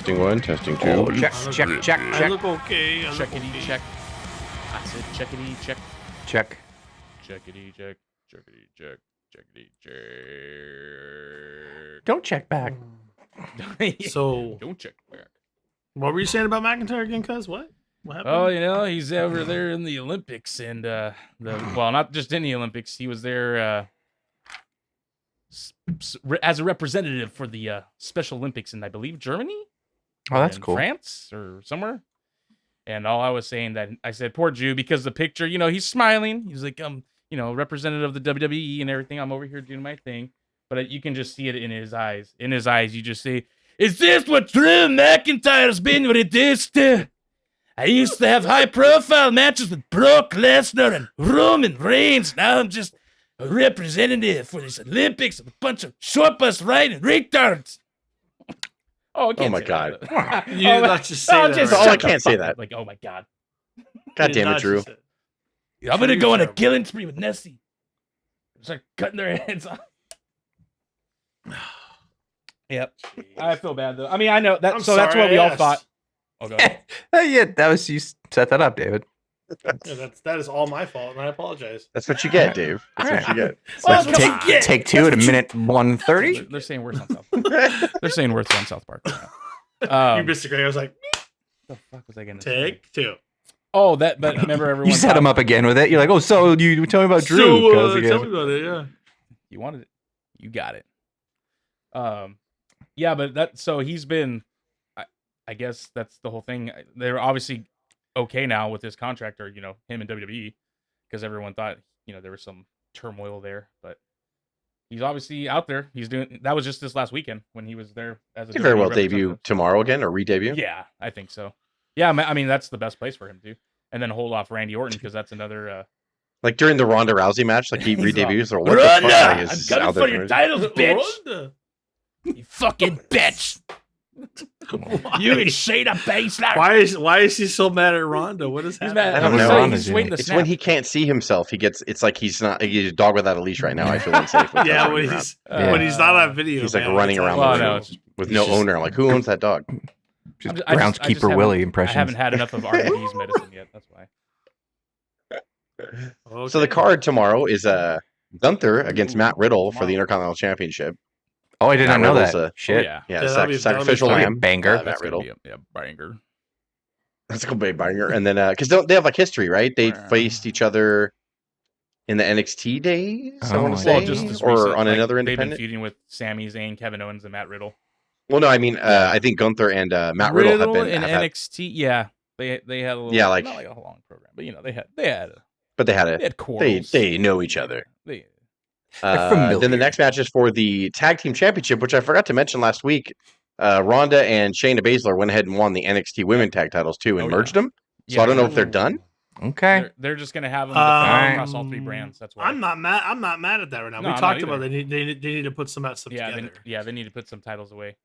Testing 1, testing 2. Oh, check. I look okay. Checkity check. I said checkity check. Check. Checkity check. Checkity check. Checkity check. Don't check back. So, Don't check back. what were you saying about McIntyre again, cuz? What happened? Oh, he's over there in the Olympics and well, not just in the Olympics. He was there as a representative for the Special Olympics in, I believe, Germany. Oh, that's in cool. France or somewhere. And all I was saying that I said, poor Jew, because the picture, he's smiling. He's like, representative of the WWE and everything. I'm over here doing my thing. But you can just see it in his eyes. In his eyes, you just say, is this what Drew McIntyre's been reduced to? I used to have high-profile matches with Brock Lesnar and Roman Reigns. Now I'm just a representative for this Olympics of a bunch of short-bus riding retards. Oh my God. You did not just say that. Oh, I can't say that. Like, oh my God. God damn it, Drew. I'm going to go on a killing spree with Nessie. Start cutting their heads off. Yep. I feel bad, though. I mean, I know that. That's what we all thought. Oh, go ahead. Yeah, that was you set that up, David. Yeah, that is all my fault, and I apologize. That's what you get, Dave. That's what you get. So take two at a minute 1:30. They're saying worse on South Park. They're saying worse on South Park. Right You missed a great. I was like, the fuck was I going to say? take two. Oh, but remember everyone. You set him up again with it. You're like, oh, so you tell me about Drew. Tell me about it, yeah. You wanted it. You got it. Yeah, but so he's been, I guess that's the whole thing. They're obviously okay now with his contract, or him and WWE, because everyone thought there was some turmoil there, but he's obviously out there. He's doing that. Was just this last weekend when he was there as a He very well debut tomorrow again, or re-debut. Yeah, I think so. Yeah, I mean that's the best place for him to, and then hold off Randy Orton because that's another. Like during the Ronda Rousey match, like he re-debuts. Or what Ronda, the fuck I'm coming for your titles, bitch. Ronda. You fucking bitch. You and Shayna Baszler. Why is he so mad at Ronda? What is happening? I don't know. He's waiting to It's snap. when he can't see himself. It's like he's a dog without a leash right now. I feel unsafe. With Yeah, him when around. he's not on video. He's like man, running it's around all- the room with no owner. I'm like, who owns that dog? Just I just groundskeeper haven't- Willie impressions. I haven't had enough of RVD's medicine yet. That's why. Okay. So the card tomorrow is Gunther against Matt Riddle for the Intercontinental Championship. Oh, I did not Matt know Riddle's that. Shit. Yeah. Yeah, that'll be- sacrificial that'll be lamb. banger. Matt That's Riddle. gonna be a banger. That's a cool big banger. And then because they have like history, right? They faced each other in the NXT days. I want to say, Well, just as or recent, on like, another they've been independent. feuding with Sami Zayn, Kevin Owens, and Matt Riddle. Well, no, I mean, I think Gunther and Matt Riddle have been in have had- NXT. Yeah, they had a little, Yeah, like- not like a long program, but they had but they had they it. had quarrels. They know each other. They- familiar. Then the next match is for the Tag Team Championship, which I forgot to mention last week. Ronda and Shayna Baszler went ahead and won the NXT Women Tag Titles too, and Oh, yeah. merged them. So Yeah. I don't know if they're done. Okay. They're just gonna have them defend across all three Um, brands. That's why. I'm not mad at that right now. No, we I'm talked not about they need to put some of that stuff yeah, together. they need to put some titles away.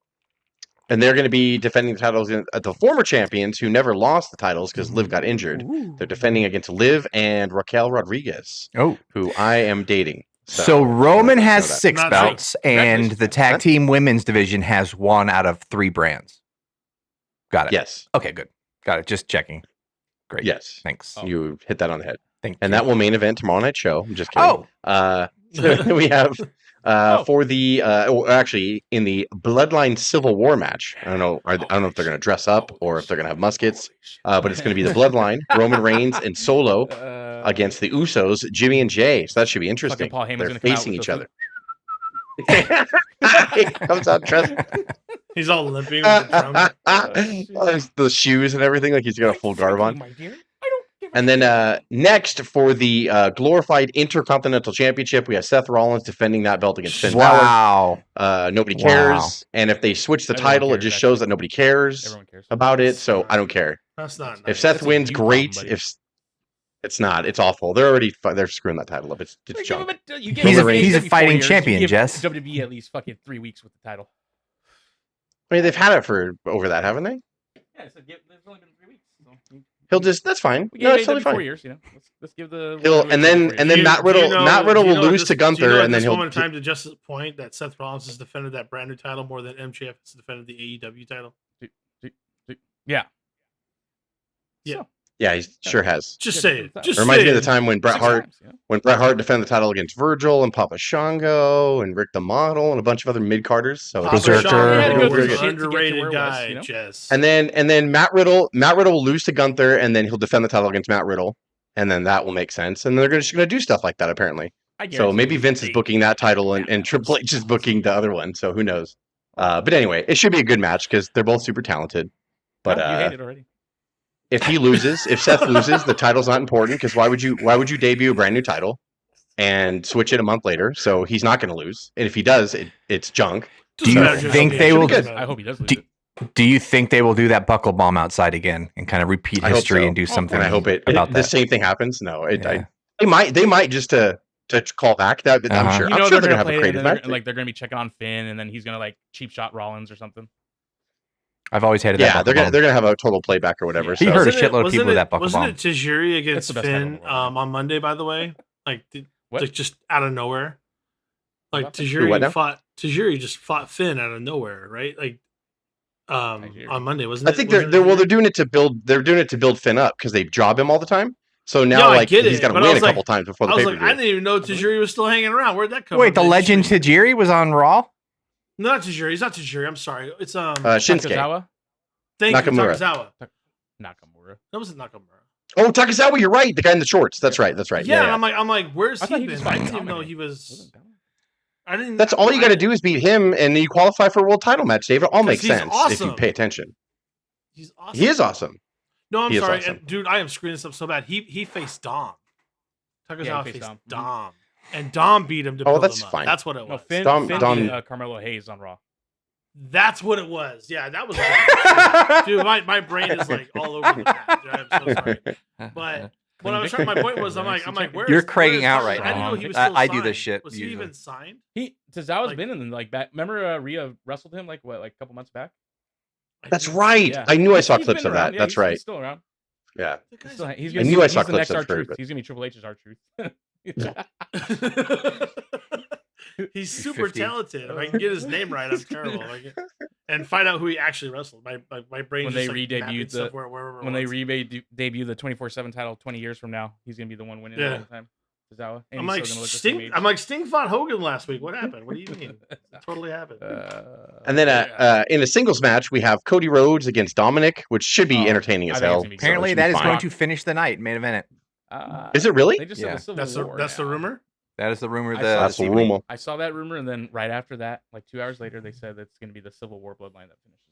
And they're going to be defending the titles at the former champions who never lost the titles because Liv got injured. They're defending against Liv and Raquel Rodriguez, Oh. who I am dating. So Roman has know that. 6 Not belts, and the tag team women's division has 1 out of 3 brands. Got it. Yes. Okay, good. Got it. Just checking. Great. Yes. Thanks. You hit that on the head. Thank And you. that will main event tomorrow night show. I'm just kidding. Oh. We have for the actually in the Bloodline Civil War match. I don't know. I don't know if they're going to dress up or if they're going to have muskets. But it's going to be the Bloodline, Roman Reigns and Solo against the Usos, Jimmy and Jay. So that should be interesting. Paul Heyman's They're gonna come out facing with each the other. He comes out dressed He's all limping with the drum. the shoes and everything, like he's got a full garb on. And then next for the glorified Intercontinental Championship, we have Seth Rollins defending that belt against Finn Balor. Wow. Nobody cares, and if they switch the Everyone title, it cares, just shows actually. that nobody cares Everyone cares. about it. So I don't care. That's not If nice. Seth That's a wins, you great. problem, buddy. If it's not, it's awful. They're screwing that title up. It's junk. He's a fighting champion, Jess. WWE at least fucking 3 weeks with the title. I mean, they've had it for over that, haven't they? Yeah, so there's only been 3 weeks. So He'll just that's fine. we No, gave it's totally 4 fine. years. Let's give the. He'll and then Matt Riddle will lose to Gunther, and then he'll. moment in time to Justice's point that Seth Rollins has defended that brand new title more than MJF has defended the AEW title. Yeah. Yeah. So, Yeah, he sure has. Just Yeah, say different it. stuff. Just Reminds say me of the it. time when Bret 6 Hart times, you know? defended the title against Virgil and Papa Shango and Rick the Model and a bunch of other mid carders. So Papa Berserker. Shango He had to go was through an shit to get to underrated where it was, guy, you know? Jess. and then Matt Riddle will lose to Gunther and then he'll defend the title against Matt Riddle and then that will make sense. And they're just going to do stuff like that apparently. I So guarantee maybe you Vince is they- booking that title and Yeah, Triple H is booking the other one. So who knows? But anyway, it should be a good match because they're both super talented. But No, you hate it already. if Seth loses, the title's not important because why would you debut a brand new title and switch it a month later? So he's not going to lose, and if he does, it's junk. Do you think they will? I hope he does lose it. Do you think they will do that buckle bomb outside again and kind of repeat I hope history so. and do something? And I hope about the that. same thing happens. No, Yeah. they might just to call back that. I'm sure. You I'm know sure they're they're gonna going to have a play it, creative and they're, match. like they're gonna be checking on Finn, and then he's gonna like cheap shot Rollins or something. I've always hated that. Yeah, buckle bomb. they're gonna have a total playback or whatever. Yeah. He So. hurt a shitload of people with that buckle wasn't bomb. it Tajiri That's against the best title in Finn the world. on Monday? By the way, like, What? like just out of nowhere, like What? Who, what now? Tajiri just fought Finn out of nowhere, right? Like, Tajiri. on Monday wasn't I it? think Wasn't they're it? doing it to build Finn up because they job him all the time. So now Yeah, I like get he's it, got to but I win a was like- couple times before the I was pay like, per I view. didn't even know Tajiri was still hanging around. Where'd that come Wait, from? the legend Tajiri was on Raw. Not Tajiri. He's not Tajiri. I'm sorry. It's Shinsuke. Takazawa? thank Nakamura. you, Takazawa. Nakamura. That wasn't Nakamura. Oh, Takazawa, you're right. The guy in the shorts. That's right. Yeah, and I'm like, where's I he thought he been? just I fought didn't even know Dominic. he was. Wasn't Dominic? I didn't. That's all you got to do is beat him, and you qualify for a world title match, David. It all 'Cause makes he's sense if you awesome. pay attention. He's awesome. He is awesome. No, I'm He is sorry, awesome. and dude. I am screwing this up so bad. He faced Dom. Takazawa faced faced Dom. Dom, and Dom beat him to Oh, build that's him up. fine. That's what it was. No, Finn, Dom- Finn Dom- beat, Carmelo Hayes on Raw. That's what it was. Yeah, that was. It. Dude, my brain is like all over the map. Dude, I'm so sorry. But what I was trying, my point was, I'm like, where You're is cragging where is out Takazawa? right I didn't now. know he was I- still I do this signed. shit Was he usually. even signed? Tazawa's Like- been in like back. Remember Rhea wrestled him like a couple months back. That's right. Yeah. I knew I saw He's clips been of around. that. Yeah, That's he's right. still around. Yeah. He's I knew I he's saw the clips next of R-Truth. Truth. He's gonna be Triple H's R-Truth. He's super 50. talented. If I can get his name right, I'm terrible. And find out who he actually wrestled. My brain When just they like, re-debuted mapped the- stuff wherever it when they was. debut the 24/7 title 20 years from now, he's gonna be the one winning Yeah. all the time. Tazawa. And I'm he's like still gonna look the same Sting. age. I'm like Sting fought Hogan last week. What happened? What do you mean? It totally happened. And then in a singles match, we have Cody Rhodes against Dominic, which should be Oh, entertaining I as think it's hell. gonna be good. Apparently, So it that should is be going fine. to finish the night, main event. Is it really? They just Yeah. said the Civil That's War. the now. rumor. That is the rumor. I That saw That's the rumor. I saw that rumor, and then right after that, like 2 hours later, they said it's going to be the Civil War bloodline that finishes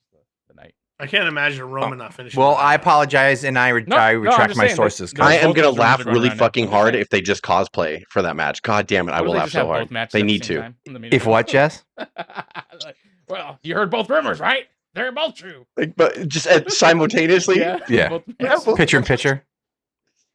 the night. I can't imagine Roman not finishing. Well, the I night. apologize, and I I'm retract just my saying, sources. they're I am both gonna those rumors laugh are going really around now. fucking I'm just hard saying. if they just cosplay for that match. God damn it, I What if will they laugh just so have hard. both matches They at the need same to. time in the main If event? what, Jess? Well, you heard both rumors, right? They're both true. Like, but just simultaneously, Yeah. both Yeah, matches. well- Picture in picture.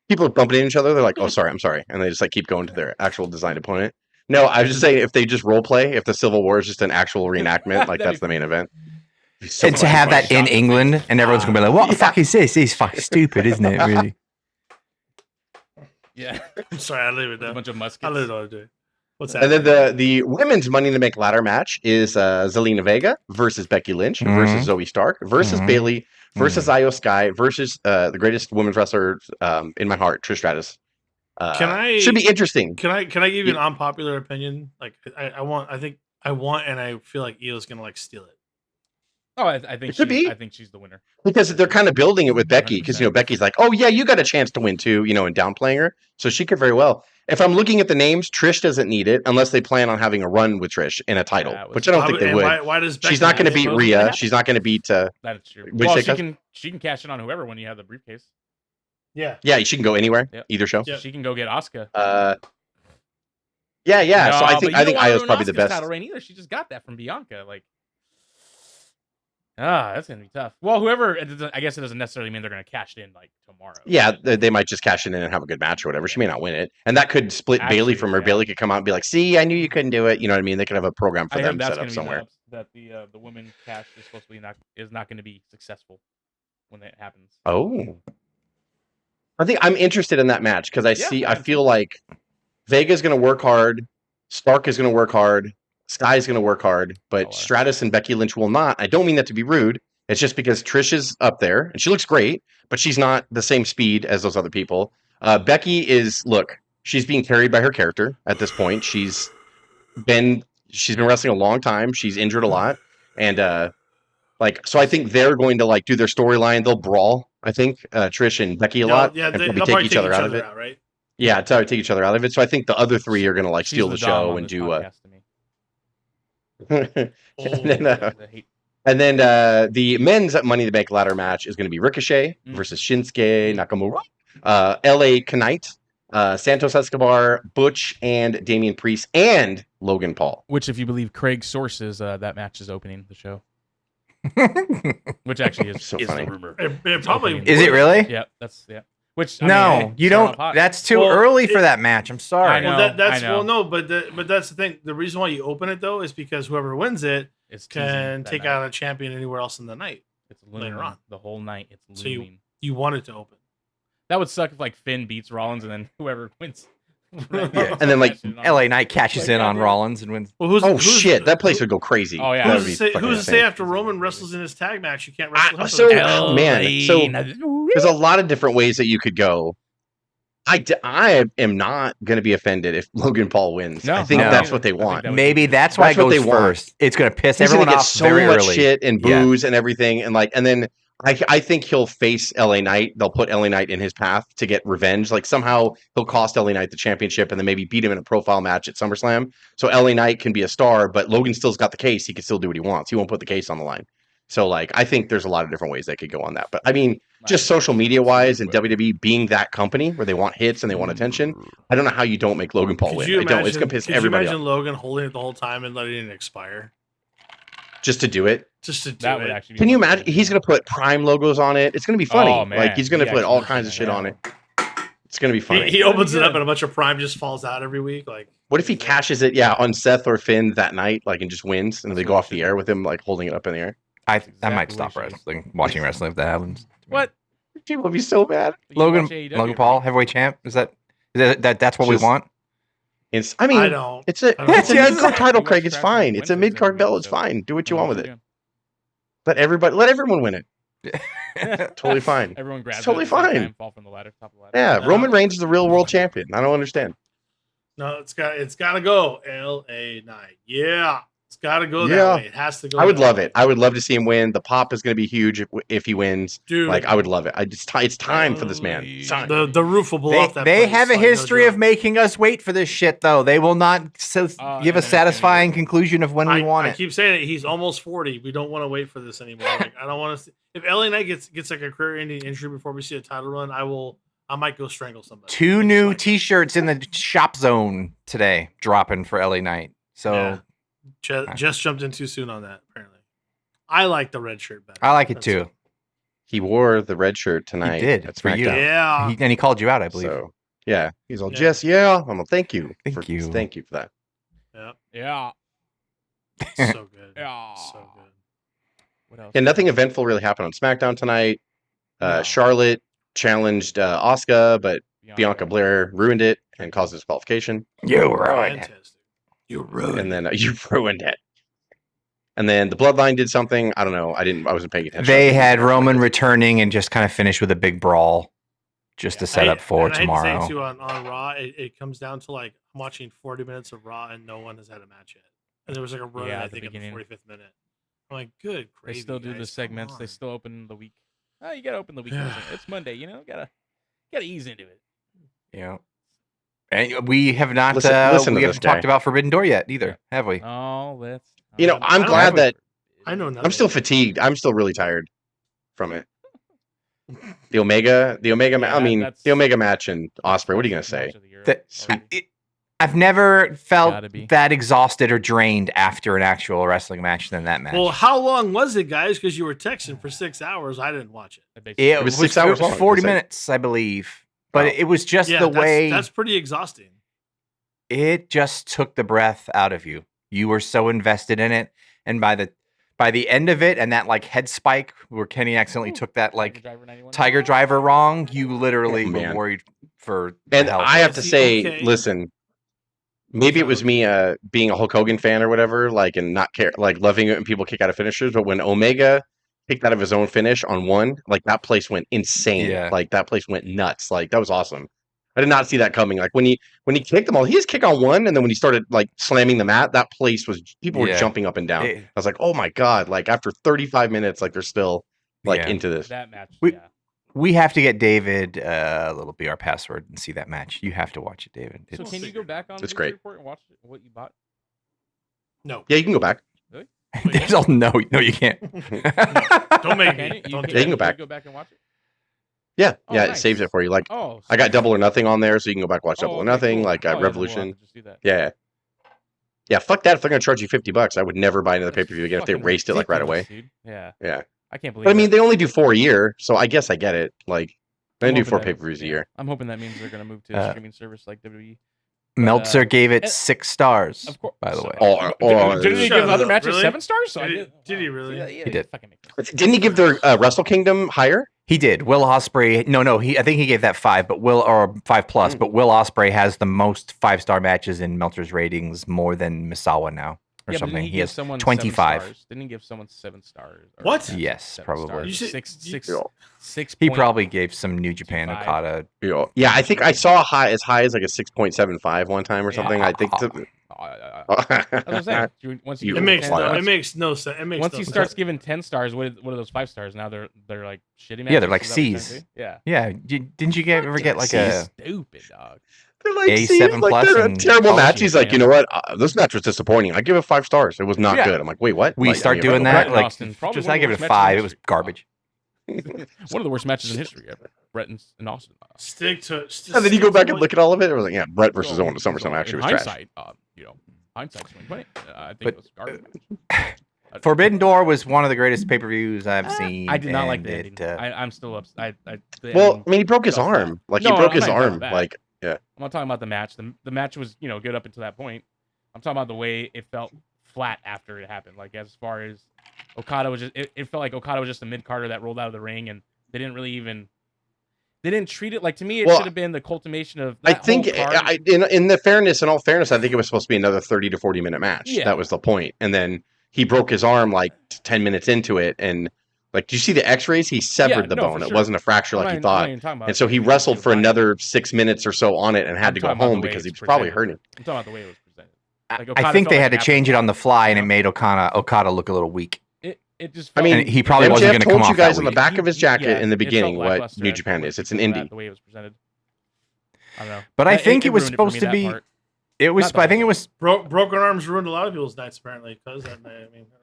people are bumping into each other. They're like, "Oh, sorry, I'm sorry," and they just like keep going to their actual designed opponent. No, I was just saying if they just role play, if the Civil War is just an actual reenactment, like That'd that's be the main event. It'd be so And to fucking have funny. that in England, and everyone's gonna be like, "What the fuck is this? This is fucking stupid, isn't it? Really?" Yeah, I'm sorry. I leave it with a now. bunch of muskets. I leave it all day. What's that? And then the women's Money in the Bank ladder match is Zelina Vega versus Becky Lynch versus Zoe Stark versus Mhm. Bailey versus Io Sky versus the greatest women's wrestler in my heart, Trish Stratus. Should be interesting. Can I give you an unpopular opinion? Like I want and I feel like Io's gonna like steal it. Oh, I think It could be. I think she's the winner. Because they're kind of building it with Becky, because 100%. Becky's like, "Oh yeah, you got a chance to win too," and downplaying her, so she could very well. If I'm looking at the names, Trish doesn't need it unless they plan on having a run with Trish in a title, Yeah, it was- which I don't think they And would. Why does Becky She's not going to need beat it? supposedly Rhea. happen. She's not going to beat. That is true. What'd you Well, say, she can cash in on whoever when you have the briefcase. Yeah. Yeah, she can go anywhere, Yep. either show. Yep. She can go get Asuka. Yeah. No, So I but think you I don't think wanna Io's ruin probably the Asuka's best. title reign either. She just got that from Bianca. Like, that's gonna be tough. Well, whoever, I guess it doesn't necessarily mean they're gonna cash it in like tomorrow. Yeah, they might just cash it in and have a good match or whatever. She may not win it, and that could split Actually, Bailey from her. yeah. Bailey could come out and be like, "See, I knew you couldn't do it." You know what I mean? They could have a program for I them heard that's set gonna up be somewhere. that the women cash is supposed to be not gonna be successful when that happens. Oh, I think I'm interested in that match because I feel like Vega's going to work hard, Stark is going to work hard, Sky's going to work hard, but Oh, Stratus and Becky Lynch will not. I don't mean that to be rude. It's just because Trish is up there and she looks great, but she's not the same speed as those other people. Becky is she's being carried by her character at this point. She's been wrestling a long time. She's injured a lot, and so I think they're going to do their storyline. They'll brawl. I think Trish and Becky a lot, Yeah, and they'll probably take each other out of it. right? Yeah, take each other out of it. So I think the other three are going to She's steal the Dom show on and this do. podcast to me. And then the men's Money in the Bank ladder match is going to be Ricochet versus Shinsuke Nakamura, L.A. Knight, Santos Escobar, Butch, and Damian Priest, and Logan Paul. Which, if you believe Craig's sources, that match is opening the show. Which actually is funny. the rumor. It probably Is it really? Yeah, that's Which you don't. That's too early for that match. I'm sorry. I know. But that's the thing. The reason why you open it though is because whoever wins it can take out a champion anywhere else in the night. It's later on the whole night. It's looming. So you want it to open. That would suck if Finn beats Rollins and then whoever wins. Yeah. And then LA Knight catches in on Rollins and wins. Well, shit, that place would go crazy. Oh yeah. Who's to say after Roman wrestles in his tag match you can't wrestle him? So there's a lot of different ways that you could go. I am not going to be offended if Logan Paul wins. I think that's what they want. Maybe that's why it goes first. It's going to piss everyone off very early. So much shit and booze and everything, and then I think he'll face LA Knight. They'll put LA Knight in his path to get revenge. Somehow he'll cost LA Knight the championship and then maybe beat him in a profile match at SummerSlam. So LA Knight can be a star, but Logan still's got the case. He can still do what he wants. He won't put the case on the line. So I think there's a lot of different ways they could go on that. But I mean, just social media wise and WWE being that company where they want hits and they want attention, I don't know how you don't make Logan Paul win. It's going to piss everybody off. Could you imagine Logan holding it the whole time and letting it expire? Just to do it? That would actually be. Can you imagine? He's going to put Prime logos on it. It's going to be funny. Oh, man. He's going to put all kinds of shit on it. It's going to be funny. He opens it up and a bunch of Prime just falls out every week. What if he cashes it, on Seth or Finn that night, and just wins, and they go off the air with him, holding it up in the air? I might stop watching wrestling if that happens. What? People will be so mad. Logan Paul, heavyweight champ. That's what we want? It's a mid-card title, Craig. It's fine. It's a mid-card belt. It's fine. Do what you want with it. Let everyone win it. Totally fine. Everyone grabs totally fine. Fall from the ladder, top of the ladder. Yeah, Roman Reigns is the real world champion. I don't understand. No, it's got to go. LA Knight. Yeah. It's got to go that way. It has to go. I would love it. I would love to see him win. The pop is going to be huge if he wins. Dude, I would love it. It's time for this man. The roof will blow off that They place, have a history of making us wait for this shit, though. They will not give a satisfying conclusion of when we want it. I keep saying it. He's almost 40. We don't want to wait for this anymore. I don't want to see. If LA Knight gets a career-ending injury before we see a title run, I might go strangle somebody. 2 new T-shirts in the shop zone today dropping for LA Knight. So. Yeah. Just jumped in too soon on that, apparently. I like the red shirt better. I like it too. He wore the red shirt tonight. He did. That's for you. Yeah. And he called you out, I believe. So, yeah. He's all, Jess, I'm all, thank you. Thank you for that. Yeah. Yeah. So good. Yeah. So good. What else? And nothing eventful really happened on SmackDown tonight. Charlotte challenged Asuka, but Bianca Belair ruined it and caused disqualification. You ruined it. You ruined it. And then you ruined it. And then the Bloodline did something. I don't know. I wasn't paying attention. They had Roman returning and just kind of finish with a big brawl just to set up for tomorrow. I hate to say too, on Raw, it comes down to I'm watching 40 minutes of Raw and no one has had a match yet. And there was a run, I think, in the 45th minute. I'm like, good gravy. They still do the segments. They still open the week. Oh, you got to open the week. It's Monday, Gotta ease into it. Yeah. And we have not we haven't talked about Forbidden Door yet either, have we? Oh, let's. I'm glad that I know nothing. I'm still fatigued. I'm still really tired from it. The Omega the Omega match and Ospreay. What are you gonna say? I've never felt that exhausted or drained after an actual wrestling match than that match. Well, how long was it, guys? Because you were texting for 6 hours. I didn't watch it. It was 6 hours long. 40 minutes, I believe. But it was just the way. That's pretty exhausting. It just took the breath out of you. You were so invested in it, and by the end of it, and that head spike where Kenny accidentally took that Tiger Driver wrong, you literally were worried for. And I have to say, listen, maybe it was me being a Hulk Hogan fan or whatever, and not care, loving it when people kick out of finishers. But when Omega kicked out of his own finish on one, like that place went insane. Yeah. Like that place went nuts. Like that was awesome. I did not see that coming. Like when he kicked them all, he just kicked on one, and then when he started like slamming the mat, that place was people were Yeah. jumping up and down. It- I was like, oh my god! Like after 35 minutes, like they're still like Yeah. into this. That match. We- Yeah. We have to get David a little BR password and see that match. You have to watch it, David. So It's, can you go back on It's the great. report and watch what you bought? No. Yeah, you can go back. There's all no, you can't. Don't make Can me. you? Don't Yeah, you can go do back. Go back and watch it. Yeah, Oh, yeah, nice. it saves it for you. Like Oh, I got Double or Nothing on there, so you can go back and watch Double or okay, Nothing. cool. Like Oh, yeah, then we'll Revolution. have to just do that. Yeah. Yeah, fuck that. If they're gonna charge you $50, I would never buy another pay per view again if they Fucking raced it like right away. ridiculous, dude. Yeah, Yeah. I can't believe. But I mean, that. they only do 4 a year, so I guess I get it. Like they I'm only do hoping 4 that- pay per views a yeah, year. I'm hoping that means they're gonna move to a streaming service like WWE. Meltzer gave it and- 6 stars, Of course. by the way. Didn't he Shut give other up, matches really? 7 stars? So Did he really? Yeah, He did. fucking make- Didn't he give their Wrestle Kingdom higher? He did. Will Ospreay. No. I think he gave that 5, but 5 plus. But Will Ospreay has the most 5-star matches in Meltzer's ratings, more than Misawa now, or Yeah, but something. didn't He give has someone 25. 7 stars? Didn't he give someone 7 stars? Or What? 7 Yes, stars? probably. You should- Six. He probably gave some New Japan 25. Okada. Yeah, I think I saw as high as like a 6.75 one time or something. I think. That's what I'm saying. Once you It give makes 10 no. Why It makes no sense. It makes once no he sense. starts giving 10 stars, what are those 5 stars? Now they're like shitty matches. Yeah, they're like Is that what you're Cs. saying? Yeah. Yeah, didn't you ever get like a? Stupid dog. They're like, A7 see, like, plus they're a and terrible college match. He's like, Japan. you know what? This match was disappointing. I give it 5 stars. It was not Yeah. good. I'm like, wait, what? We Like, start I mean, doing right- that. in Like, Austin, probably just one I of the give it worst a matches in 5. It was history. garbage. One of the worst matches in history ever. Brett and Austin. Stick to. And then you go back and look at all of it. It was like, yeah, Brett versus So, Owen at SummerSlam actually in was trash. hindsight, hindsight's 2020. I think But- it was a garbage match. Forbidden Door was one of the greatest pay-per-views I've seen. I did not like and the ending. it, I'm still upset. Well, I mean, he broke his fell flat. arm. Like No, he broke I'm his not talking arm. about that. Like, yeah. I'm not talking about the match. The match was, good up until that point. I'm talking about the way it felt flat after it happened. Like as far as Okada was just, it felt like Okada was just a mid-carder that rolled out of the ring, and they didn't really even, they didn't treat it like, to me, it Well, should have been the culmination of. I That think whole card. in the fairness, in all fairness, I think it was supposed to be another 30 to 40 minute match. Yeah. That was the point. And then he broke his arm like 10 minutes into it. And like, do you see the x-rays? He severed the no, bone. for It sure. wasn't a fracture I'm like not he even- I'm not thought. even talking about And so it. he It was wrestled for fine. another 6 minutes or so on it and had I'm to go talking about home the way because he it's was probably presented. hurting. I'm talking about the way it was presented. Like, I Okada think felt they like had to an change it on the afterthought. fly, and it made Okada look a little weak. It just. I Felt mean, And he probably wasn't MJF going to told come you off guys that on the week. back of his jacket in the it felt beginning what lackluster New at Japan points is. It's an because of that, indie. the way it was presented. I don't know. But I think it was ruined for me, supposed to that be. part. It was. Not the I think it whole was. broken arms ruined a lot of people's nights apparently. Because I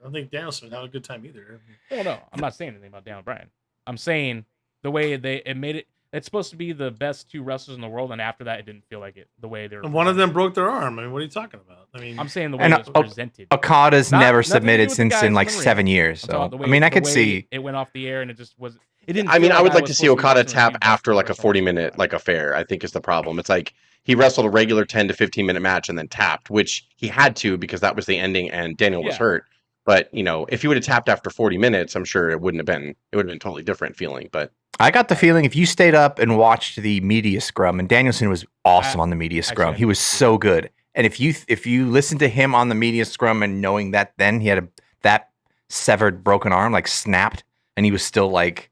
don't think Danielson had a good time either. Well, no, I'm not saying anything about Daniel Bryan. I'm saying the way it made it. It's supposed to be the best 2 wrestlers in the world, and after that, it didn't feel like it. The way they were. And one of them broke their arm. I mean, what are you talking about? I mean, I'm saying the way And, it was presented. Okada's Not- never nothing to do submitted with the since guys in in like the ring. 7 years. I'm talking about So the I mean, I the could way see. it went off the air, and it just was. It didn't. I feel mean, I would I like was to see supposed be Okada watching a tap few after best like a wrestlers 40 on minute the like affair. I think is the problem. It's like he wrestled a regular 10 to 15 minute match and then tapped, which he had to because that was the ending and Daniel was Yeah. hurt. But if he would have tapped after 40 minutes, I'm sure it would have been totally different feeling. But I got the feeling if you stayed up and watched the media scrum, and Danielson was awesome on the media scrum. see. He was so good. And if you listened to him on the media scrum and knowing that then he had that severed broken arm like snapped, and he was still like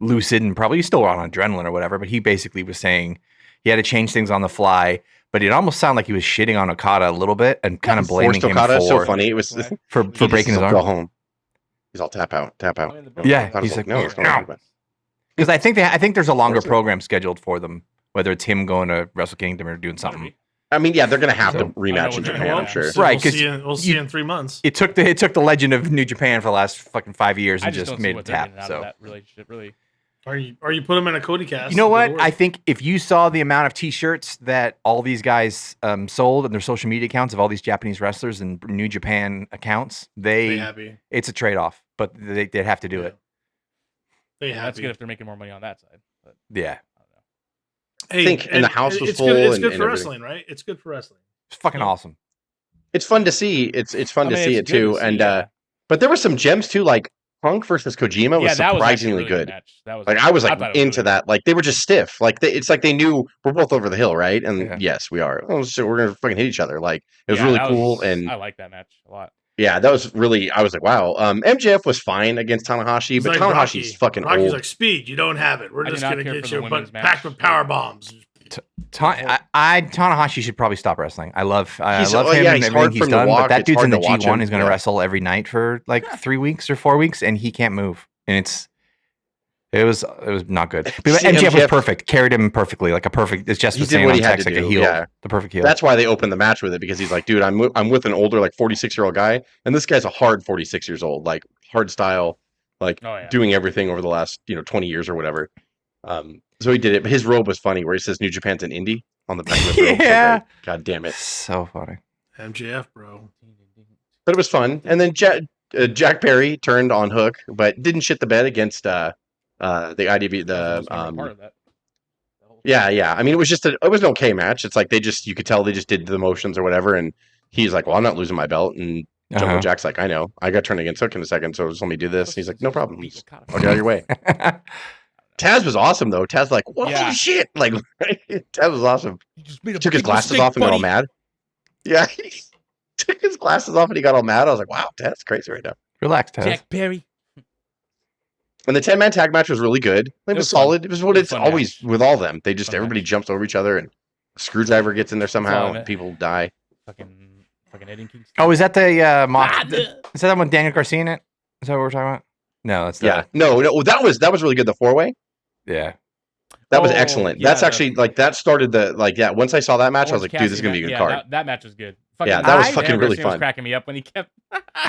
lucid and probably still on adrenaline or whatever, but he basically was saying he had to change things on the fly. But it almost sounded like he was shitting on Okada a little bit and kind of blaming forced him Okada, for so funny. It was for he just breaking his said, arm. Go home. He's all tap out. Yeah, Okada's he's like, no, it's no. not. Because I think there's a longer Awesome. program scheduled for them, whether it's him going to Wrestle Kingdom or doing something. I mean, yeah, they're gonna have So- to rematch in I know Japan. what I'm sure. you're so Right, We'll 'cause see, we'll see in 3 months. It took the legend of New Japan for the last fucking 5 years I and just just don't see made what it they're tap. getting out of So that relationship, really. Or you put him in a Cody cast. you know what? It'll I work. think if you saw the amount of T-shirts that all these guys sold and their social media accounts of all these Japanese wrestlers and New Japan accounts, they happy. it's a trade-off, but they'd have to do Yeah. it. They That's happy. good if they're making more money on that side. But Yeah, I don't know. Hey, think, and the house was it's full Good, it's and- good and for everything. wrestling, right? It's good for wrestling. it's fucking Yeah. awesome. It's fun to see. It's fun I to mean, see it's it good too. to see, And yeah. but there were some gems too, like Punk versus Kojima was Yeah, that was actually a surprisingly really good. match. That was Like I was like thought it was into really that. Like they were just stiff. Like it's like they knew we're both over the hill, right? And Yeah. yes, we are. Oh, so we're gonna fucking hit each other. Like it was Yeah, really that cool. And I like that match a lot. Yeah, that was really. I was like, wow. MJF was fine against Tanahashi, He's but like Tanahashi's fucking Rocky's old. like, Speed, you don't have it. We're I do just not gonna care get for the you women's packed with match. power bombs. Tanahashi should probably stop wrestling. I love him he's and hard everything for he's him to done, walk. but that It's dude's hard in the to watch G1. him. He's going to Yeah. wrestle every night for like 3 weeks or 4 weeks, and he can't move. And it was not good. But See, MJF was MJF perfect. Carried him perfectly, like a perfect. It's just He was did saying what on he had text, to like a do, heel, yeah. the perfect heel. That's why they opened the match with it, because he's like, dude, I'm with an older, like 46-year-old guy, and this guy's a hard 46 years old, like hard style, like doing everything over the last 20 years or whatever. So he did it. But his robe was funny, where he says New Japan's an indie on the back of his robe. Yeah. So God damn it. So funny. MJF, bro. But it was fun. And then Jack Perry turned on Hook, but didn't shit the bed against the IDB. Yeah. I mean, it was an okay match. It's like you could tell they just did the motions or whatever. And he's like, well, I'm not losing my belt. And Jungle Jack's like, I know. I got turned against Hook in a second, so just let me do this. He's like, no problem. I'll get out of your way. Taz was awesome, though. Taz like, holy shit. Like, Taz was awesome. He just made a took his big glasses mistake, off and got all buddy. mad. Yeah. He took his glasses off and he got all mad. I was like, wow, Taz crazy right now. Relax, Taz. Jack Perry. And the 10-man tag match was really good. It was solid. It was what it's always with all of them. They just everybody jumps over each other, and a screwdriver gets in there somehow, and people die. Fucking Eddie Kingston. Oh, is that the is that one with Daniel Garcia in it? Is that what we're talking about? No, that's no. That was really good. The 4-way. Yeah. That was excellent. Yeah, That's actually that started the once I saw that match, I was like, dude, this is gonna be a good card. That match was good. That was fucking really fun. Was cracking me up when he kept.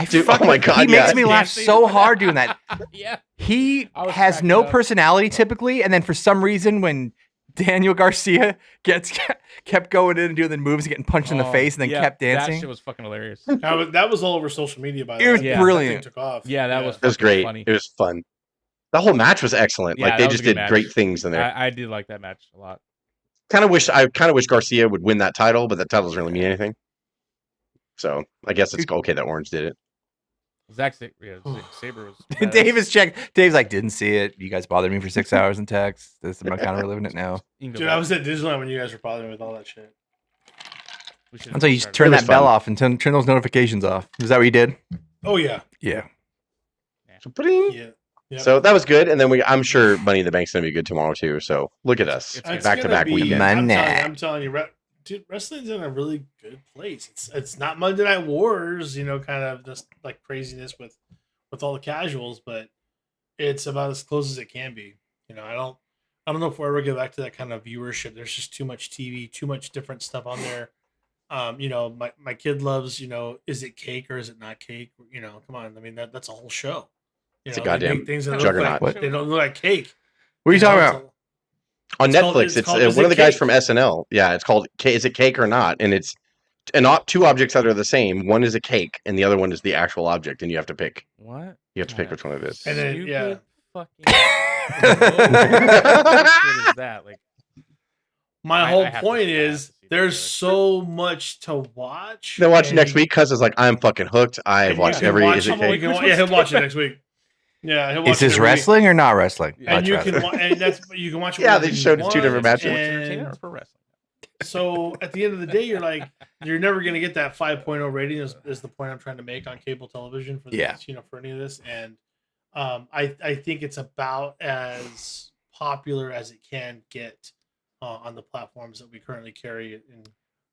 Dude, oh my god, he makes me laugh so hard doing that. Yeah, he has no personality typically, and then for some reason, when Daniel Garcia kept going in and doing the moves, and getting punched in the face, and then kept dancing. That shit was fucking hilarious. That was all over social media. By the way, it was brilliant. That thing took off. Yeah, that was. It was great. Funny. It was fun. The whole match was excellent. Yeah, like they just did great things in there. I did like that match a lot. I kind of wish Garcia would win that title, but that title doesn't really mean anything. So I guess it's okay that Orange did it. Saber was. Dave's like, didn't see it. You guys bothered me for 6 hours in text. I'm kind of reliving it now. Dude, I was at Disneyland when you guys were bothering me with all that shit. Until you turn that bell off and turn those notifications off. Is that what you did? Oh yeah. Yeah. So So that was good, and then I'm sure Money in the Bank's gonna be good tomorrow too. So look at us, back-to-back weekend. I'm telling you, dude, wrestling's in a really good place. It's not Monday Night Wars, kind of just like craziness with all the casuals, but it's about as close as it can be. I don't know if we'll ever get back to that kind of viewership. There's just too much TV, too much different stuff on there. My kid loves, is it cake or is it not cake? Come on, I mean that's a whole show. It's a goddamn things that juggernaut. They don't look like cake. What are you talking about? On Netflix, it's one of the guys from SNL. Yeah, it's called Is It Cake or Not? And it's two objects that are the same. One is a cake, and the other one is the actual object, and you have to pick. What? You have to pick which one it is. And then, fucking. What is that? Like, my whole point is there's so much to watch. Then watch next week because it's like I'm fucking hooked. I've watched every Is It Cake. He'll watch it next week. Yeah, is this wrestling or not wrestling? And you can watch. Yeah, they showed two different matches. So at the end of the day, you're never gonna get that 5.0 rating. Is the point I'm trying to make on cable television for this, for any of this. And I think it's about as popular as it can get on the platforms that we currently carry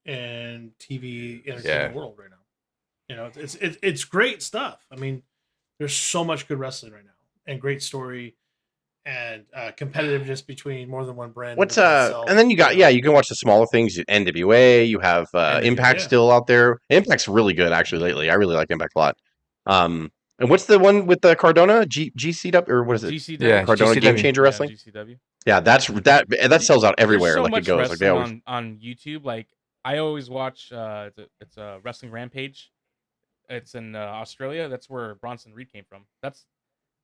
in TV entertainment world right now. It's great stuff. I mean, there's so much good wrestling right now, and great story, and competitiveness between more than one brand. And then you can watch the smaller things. NWA, you have Impact still out there. Impact's really good actually lately. I really like Impact a lot. And what's the one with the Cardona GCW or what is it? GCW. Yeah, Cardona GCW. Game Changer Wrestling. GCW. Yeah, that sells out everywhere. There's so like much it goes. Like they always on YouTube. Like I always watch. It's a Wrestling Rampage. It's in Australia. That's where Bronson Reed came from.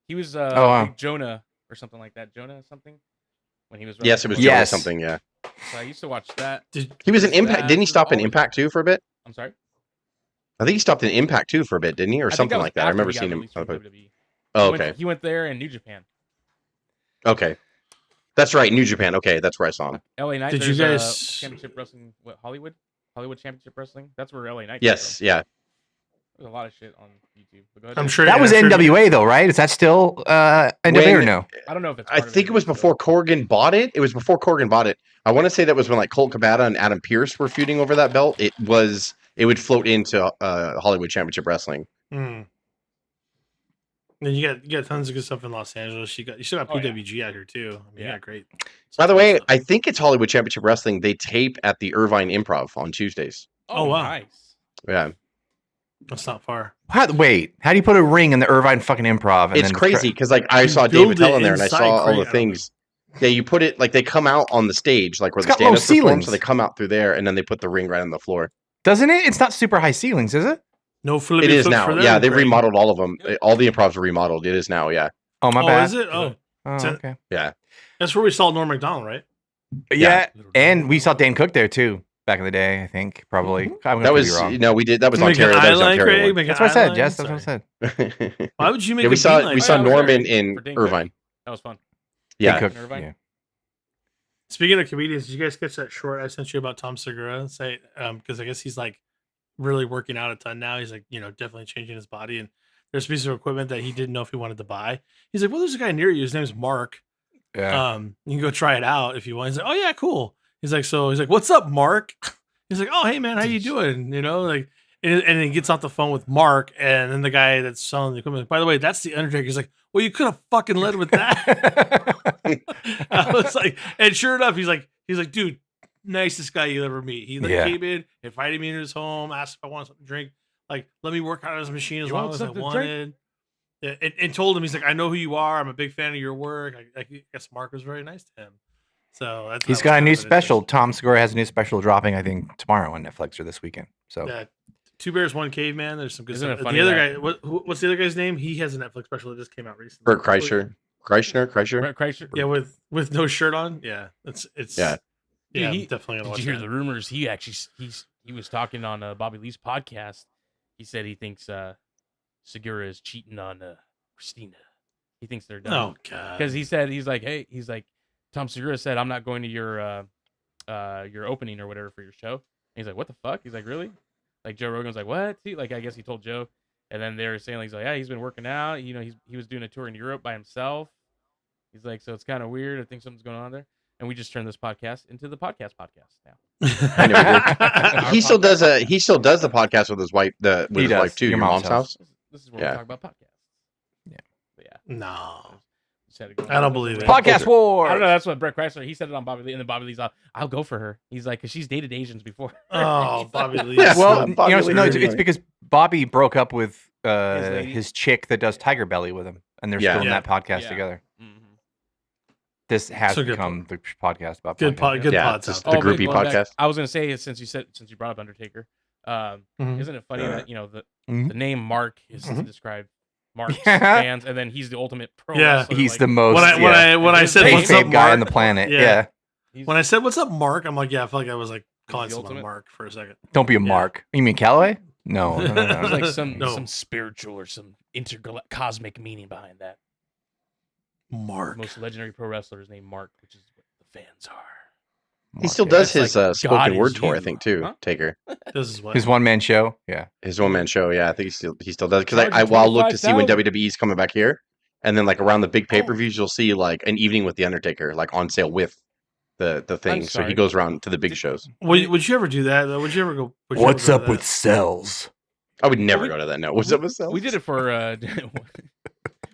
He was like Jonah or something like that. Jonah something when he was. Yes, it was Jonah something. Yeah. So I used to watch that. He was in Impact. Didn't he stop in Impact too for a bit? I'm sorry. I think he stopped in Impact too for a bit, didn't he, or something like that? I remember seeing him. Oh, okay. He went there in New Japan. Okay, that's right, New Japan. Okay, that's where I saw him. LA Knight. Did you guys Championship Wrestling? What Hollywood Championship Wrestling? That's where LA Knight. Yes, yeah. There's a lot of shit on YouTube. But go ahead, I'm Dan. sure That was NWA though, right? Is that still NWA or When- no? I don't know if it's. I part of think it was still. before Corgan bought it. It was before Corgan bought it. I want to say that was when like Colt Cabana and Adam Pearce were feuding over that belt. It would float into Hollywood Championship Wrestling. Hmm. Then you got tons of good stuff in Los Angeles. You still got Oh, yeah. PWG out here too. I mean, Yeah. you got great. By the stuff. way, I think it's Hollywood Championship Wrestling. They tape at the Irvine Improv on Tuesdays. Oh, wow. Nice. Yeah, That's not far. Wait, how do you put a ring in the Irvine fucking Improv? And it's then crazy because like I You saw build David Tell it in there and I inside saw all crate, the I don't things. Yeah, you put it like they come out on the stage, like where It's the got low stand-ups perform, ceilings. so they come out through there and then they put the ring right on the floor. Doesn't it? It's not super high ceilings, is it? No flippy It is flips now. for them, Yeah, they've Craig. remodeled all of them. All the improvs are remodeled. It is now. Yeah. Oh my Oh, bad. is it? Oh, Oh, So- okay. Yeah. that's where we saw Norm Macdonald, right? Yeah, and we saw Dan Cook there too back in the day. I think probably. I'm That gonna was be wrong. no, we did. That was Make an Ontario. That was eyeline, Ontario. Craig. one. Make That's an what I said. eyeline? Yes, that's what I Sorry. said. Why would you make Yeah, a we saw beeline? we saw Oh, yeah, Norman for in Dan Cook? Irvine. That was fun. Yeah. Dan Cook. In Irvine? Yeah. Speaking of comedians, did you guys catch that short I sent you about Tom Segura? Say, because I guess he's like really working out a ton now. He's like, definitely changing his body. And there's a piece of equipment that he didn't know if he wanted to buy. He's like, well, there's a guy near you. His name's Mark. Yeah. You can go try it out if you want. He's like, oh yeah, cool. He's like, what's up, Mark? He's like, oh hey man, how you doing? And he gets off the phone with Mark, and then the guy that's selling the equipment. By the way, that's the Undertaker. He's like, well, you could have fucking led with that. I was like, and sure enough, he's like, dude, nicest guy you'll ever meet. He Yeah. came in, invited me into his home, asked if I wanted something to drink, like let me work on his machine as You long want as I something to wanted. Yeah, and told him, he's like, I know who you are. I'm a big fan of your work. I guess Mark was very nice to him. So He's got a new special. Tom Segura has a new special dropping, I think, tomorrow on Netflix or this weekend. So Yeah, Two Bears, One Caveman. There's some good Isn't stuff. it funny The other that- guy, what's the other guy's name? He has a Netflix special that just came out recently. Bert Kreischer. Brett Kreischer? Yeah, with no shirt on. Yeah, it's Yeah. yeah, Dude, I'm definitely gonna Did watch you hear that. the rumors? He actually he was talking on Bobby Lee's podcast. He said he thinks Segura is cheating on Christina. He thinks they're done. Oh god, Because he's like Tom Segura said, I'm not going to your opening or whatever for your show. And he's like, what the fuck? He's like, really? Like Joe Rogan's like, what? I guess he told Joe. And then they were saying, like, yeah, he's been working out. He was doing a tour in Europe by himself. He's like, so it's kind of weird. I think something's going on there. And we just turned this podcast into the podcast now. I know he still does the podcast with his wife, with his does. wife too. Your mom's house. This is where Yeah. we talk about podcasts. Yeah. But yeah. No, Just had to go I don't on. believe it. Podcast War. I don't know. That's what Brett Kreischer. He said it on Bobby Lee, and then Bobby Lee's like, "I'll go for her." He's like, "Cause she's dated Asians before." Oh, He's Bobby like, Lee. Yeah, Well, Bobby no, Lee it's really- because Bobby broke up with lady? his chick that does Tiger Belly with him, and they're Yeah. still in Yeah. that podcast Yeah. together. Mhm. This has So good become the podcast about Good podcast. good Yeah, pods just out the there. groupie going back, podcast. I was gonna say since you brought up Undertaker, Mhm. isn't it funny that the Mhm. name Mark is to Mhm. describe Mark's Yeah. fans, and then he's the ultimate pro Yeah. wrestler. He's like, the most When I said what's up, kayfabe guy Mark, on the planet. Yeah. Yeah. he's- when I said what's up, Mark, I'm like, yeah, I feel like I was like calling the someone ultimate. Mark for a second. Don't be a Mark. You mean Callaway? No. there's like some No. some spiritual or some cosmic meaning behind that. Mark. The most legendary pro wrestler is named Mark, which is what the fans are. He still Mark, does It's his like, God spoken word is tour, I you. think, too. Huh? Taker, This is what His one man show. Yeah. his one man show. Yeah, I think he still does. Because Charge I you will look to see when 25,000. WWE's coming back here, and then like around the big pay per views, you'll see like an evening with the Undertaker, like on sale with the thing. So sorry. he goes around to the big shows. Would you ever do that? Though? Would you ever go? would you What's ever go up to with that? cells? I would never we- go to that. No, what's up with sales? We did it for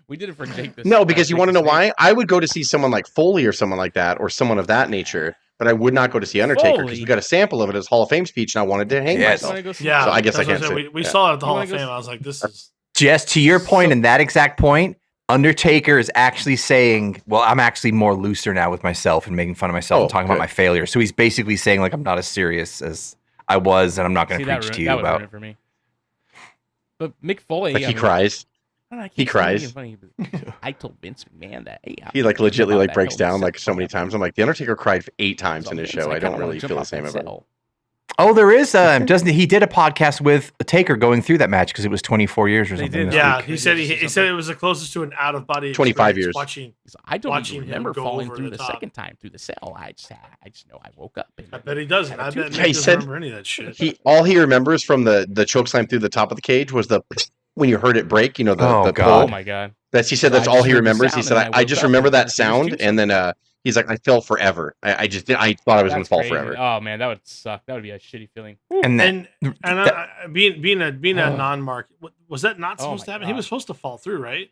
we did it for Jake. No, because you Jake want to the know Snake. why? I would go to see someone like Foley or someone like that, or someone of that nature. But I would not go to see Undertaker because Foley? we got a sample of it as Hall of Fame speech, and I wanted to hang Yes. You wanna myself. go see Yeah, So I guess that's I what can't said. say. We Yeah. saw it at the You Hall wanna of go Fame. s- I was like, this is Jess, to your point So- and that exact point, Undertaker is actually saying, well, I'm actually more looser now with myself and making fun of myself Oh, and talking about good. my failure. So he's basically saying, like, I'm not as serious as I was, and I'm not going See, to preach to you that would ruin about. it for me. But Mick Foley, Like I he mean, cries. I don't know, I he keep saying cries. it funny, but I told Vince McMahon that. Hey, He like legitimately about like that breaks hell down cell like so many phone. times. I'm like, the Undertaker cried 8 times So in his Vince, show. I kinda don't wanna really jump feel the off that same about it. cell. Oh, there is. Doesn't he did a podcast with Taker going through that match because it was 24 years or They something. did. this Yeah, week. he said it was the closest to an out of body 25 years. watching. I don't Watching even him remember go falling over through the the top. second time through the cell. I just know I woke up. And I bet he doesn't. I bet Yeah, Nick he doesn't said- remember any of that shit. All he remembers from the chokeslam through the top of the cage was the when you heard it break. You know the Oh, the God. Oh pull. my god. He said So I that's all just he heard the remembers. He sound said and I I woke just up remember and that it was sound, juicy. and then he's like I fell forever. I just I thought I was gonna That's fall crazy. forever. Oh man, that would suck. That would be a shitty feeling. And then And being a non-mark, was that not Oh supposed to my happen? He God. was supposed to fall through, right?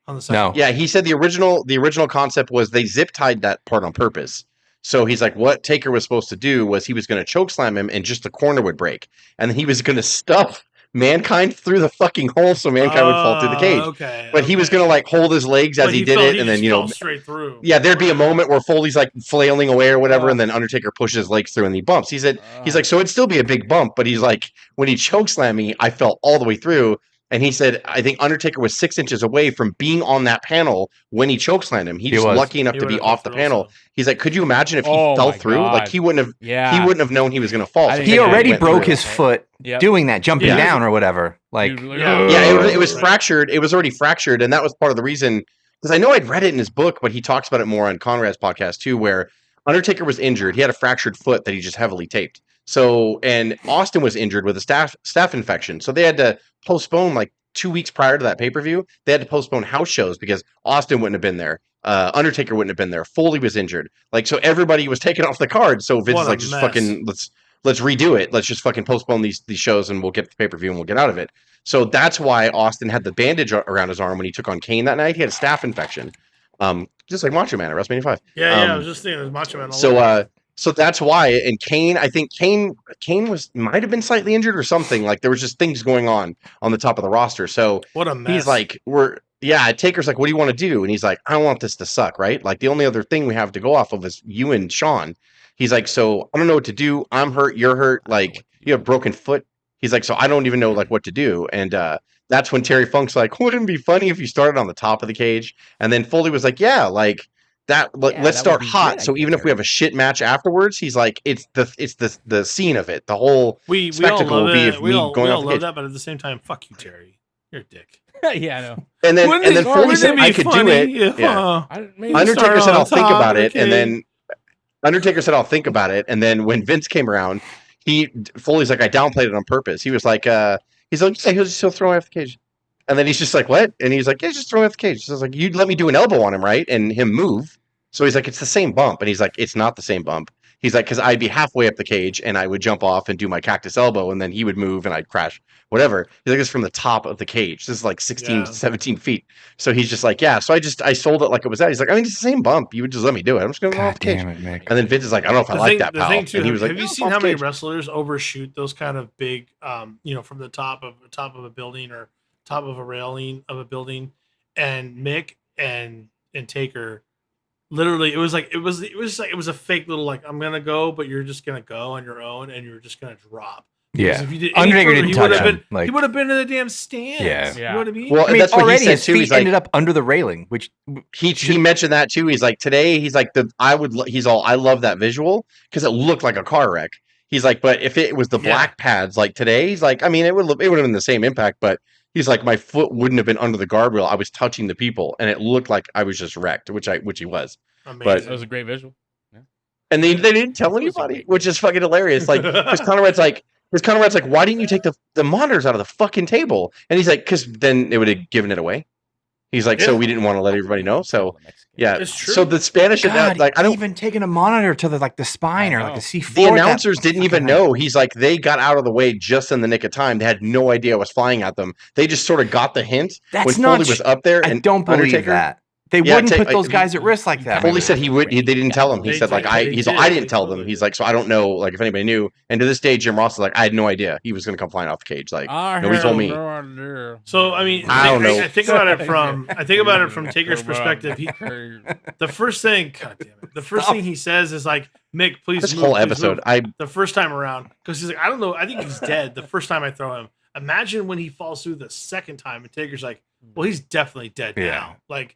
On the second No. one. Yeah, he said the original concept was they zip tied that part on purpose. So he's like, what Taker was supposed to do was he was going to choke slam him and just the corner would break, and then he was going to stuff Mankind through the fucking hole so Mankind would fall through the cage. Okay, But he was going to like hold his legs as But he did fell- it, and then just you know, fell straight through. yeah, there'd be a moment where Foley's like flailing away or whatever, Oh. and then Undertaker pushes his legs through and he bumps. He's like, so it'd still be a big bump, but he's like, when he chokeslammed me, I fell all the way through. And he said, I think Undertaker was 6 inches away from being on that panel when he chokeslammed him. He was lucky enough He to be would've off the fell panel. through also. He's like, could you imagine if he Oh fell my through? God. Like he wouldn't Yeah. have known he was going to fall. I So didn't he think already went broke through. his foot Yep. doing that, jumping Yeah. down or whatever. Like, Yeah, it was Right. fractured. It was already fractured, and that was part of the reason. Because I know I'd read it in his book, but he talks about it more on Conrad's podcast too, where Undertaker was injured. He had a fractured foot that he just heavily taped. So, and Austin was injured with a staph infection, so they had to postpone like 2 weeks prior to that pay per view. They had to postpone house shows because Austin wouldn't have been there. Undertaker wouldn't have been there. Foley was injured. Like, so everybody was taken off the card. So Vince What is a like, just mess. fucking let's redo it. Let's just fucking postpone these shows and we'll get the pay per view and we'll get out of it. So that's why Austin had the bandage around his arm when he took on Kane that night. He had a staph infection, just like Macho Man at WrestleMania 5. I was just thinking it was Macho Man. all over. So that's why. And Kane, I think Kane might have been slightly injured or something. Like there was just things going on the top of the roster. So What a mess. he's like, Taker's like, what do you want to do? And he's like, I don't want this to suck, right? Like the only other thing we have to go off of is you and Sean. He's like, so I don't know what to do. I'm hurt. You're hurt. Like you have a broken foot. He's like, so I don't even know like what to do. And that's when Terry Funk's like, wouldn't it be funny if you started on the top of the cage? And then Foley was like, yeah, like that. Let's that start would be hot. good, I So think, even if we have a shit match afterwards, he's like, it's the scene of it. The whole we all spectacle love will be it. of We me all going off the love cage. that, but at the same time, fuck you, Terry. You're a dick. Yeah, I know. And then Wouldn't it- Foley wouldn't said it be I could do funny it. if, Yeah. maybe Undertaker start said on I'll think top about of the it, and cage? then Undertaker said I'll think about it, and then when Vince came around, Foley's like I downplayed it on purpose. He was like, he's like, yeah, he'll throw me off the cage, and then he's just like, what? And he's like, yeah, just throw me off the cage. So I was like, you'd let me do an elbow on him, right? And him move. So he's like, it's the same bump, and he's like, it's not the same bump. He's like, because I'd be halfway up the cage and I would jump off and do my cactus elbow, and then he would move and I'd crash, whatever. He's like, it's from the top of the cage. This is like 16, 17 feet. So he's just like, yeah. So I sold it like it was that. He's like, I mean, it's the same bump. You would just let me do it. I'm just going to go off God the cage. damn it, Mick. And then Vince is like, I don't know if I like that, pal. thing too, And he was like, have you "No, seen off how the many cage." wrestlers overshoot those kind of big, from the top of a building or top of a railing of a building, and Mick and Taker, literally, it was a fake little like I'm gonna go, but you're just gonna go on your own and you're just gonna drop. Because Yeah. if you did any Undertaker further, didn't he touch would have him. been Like, he would have been in the damn stands. Yeah. You know what I mean? Well, I mean, that's what he already said his too. feet He's like, ended up under the railing, which he mentioned that too. He's like, today, he's like, I love that visual because it looked like a car wreck. He's like, but if it was the black pads like today, he's like, I mean, it would have been the same impact, but he's like, my foot wouldn't have been under the guardrail. I was touching the people, and it looked like I was just wrecked, which he was. Amazing. That was a great visual. And they didn't tell anybody, which is fucking hilarious. Like, because Conrad's like, why didn't you take the monitors out of the fucking table? And he's like, because then it would have given it away. He's like, so we didn't want to let everybody know. So yeah, It's true. so the Spanish, God, like, I don't even taking a monitor to the spine I or like know. the C4. The announcers didn't even know. He's like, they got out of the way just in the nick of time. They had no idea I was flying at them. They just sort of got the hint That's when not Foley was up there. I And don't believe Undertaker, that. They Yeah, wouldn't take- put those like, guys at risk like that. Foley said they didn't tell him. He They said like did. I They didn't tell them. totally He's did. like, so I don't know like if anybody knew. And to this day, Jim Ross is like, I had no idea he was going to come flying off the cage. Like nobody told me. So I mean, I don't know. I think about it from Taker's perspective. The first thing, God damn it, the first thing he says is like, Mick, please This move, whole please episode, move. The first time around, because he's like, I don't know, I think he's dead. The first time I throw him, imagine when he falls through the second time, and Taker's like, well, he's definitely dead now. Like,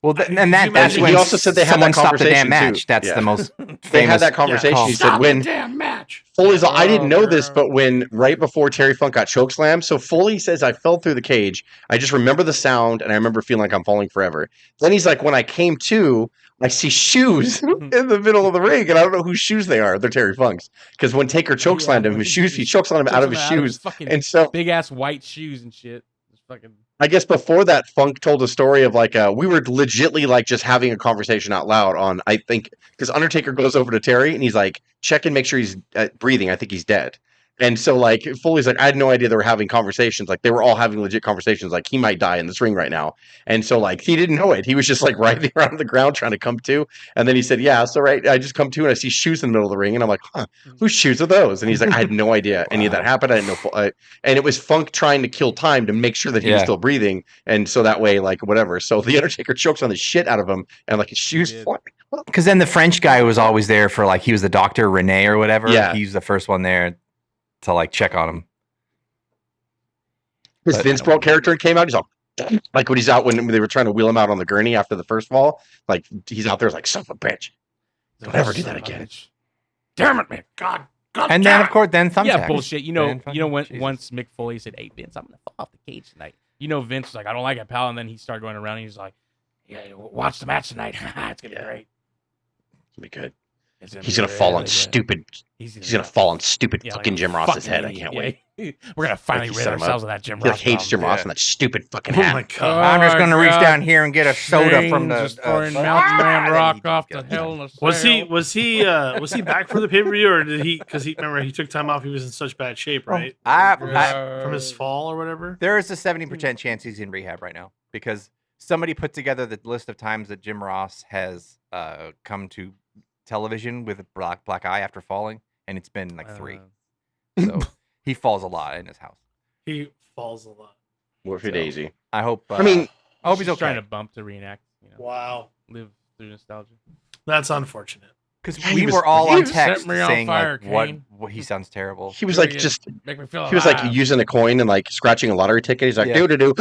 Well, that's imagine- when He also said they had someone that stopped the damn conversation, too. match. That's Yeah. the most They had famous that conversation. call. He said when damn match. Foley's like, I didn't know this, Oh, but when right before Terry Funk got chokeslammed, so Foley says I fell through the cage. I just remember the sound and I remember feeling like I'm falling forever. Then he's like, when I came to, I see shoes in the middle of the ring, and I don't know whose shoes they are. They're Terry Funk's. Because when Taker chokeslammed him, his shoes, he chokeslammed him out of his shoes. Fucking And so big ass white shoes and shit. It's fucking. I guess before that, Funk told a story of like we were legitly like just having a conversation out loud on, I think, because Undertaker goes over to Terry and he's like, check and make sure he's breathing. I think he's dead. And so like Foley's like, I had no idea they were having conversations. Like they were all having legit conversations. Like he might die in this ring right now. And so like he didn't know it. He was just like writhing around the ground trying to come to. And then he said, yeah, so right, I just come to and I see shoes in the middle of the ring. And I'm like, huh, whose shoes are those? And he's like, I had no idea any of that happened. I didn't know. And it was Funk trying to kill time to make sure that he was still breathing. And so that way, like whatever. So the Undertaker chokes on the shit out of him and like his shoes fly. Because then the French guy was always there for like he was the doctor Rene or whatever. Yeah. He's the first one there to like check on him. His But- Vince Bro character came out. He's all like when he's out when they were trying to wheel him out on the gurney after the first fall. Like he's out there like son of a bitch. Don't ever do that again. Damn it, man. God. And then of course then thumbtacks. Yeah, bullshit. You know, Then fucking- when Jesus. once Mick Foley said, "Hey Vince, I'm gonna fall off the cage tonight." You know, Vince was like, "I don't like it, pal," and then he started going around. And he's like, "Yeah, watch the match tonight. It's gonna be great. It'll be good. It's gonna He's be gonna fall on really good." stupid. He's Gonna fall on stupid yeah, fucking like a Jim Ross's fucking head. I idiot. can't Yeah. wait. We're gonna finally he rid set him ourselves up. of that Jim He like Ross. hates Jim problem. Ross and that stupid fucking Oh hat. my god. I'm just gonna reach God. down here and get a soda from the Just throwing Mountain Man Rock off the hill in a Was he sail. was he back for the pay per view or did he? Because he remember he took time off. He was in such bad shape, right? From his fall or whatever. There is a 70% chance he's in rehab right now because somebody put together the list of times that Jim Ross has come to television with a black eye after falling, and it's been like 3. So he falls a lot in his house. He falls a lot. Whoopsie So- daisy. I hope. I mean, I hope he's Just okay. trying to bump to reenact. You know, Wow, live through nostalgia. that's unfortunate. Because Yeah, he we was- were all he on was- text Set me on saying fire, like, Kane. what he sounds terrible. he was like Period. just. Make me feel He was like alive. using a coin and like scratching a lottery ticket. He's like, Yeah. do do do,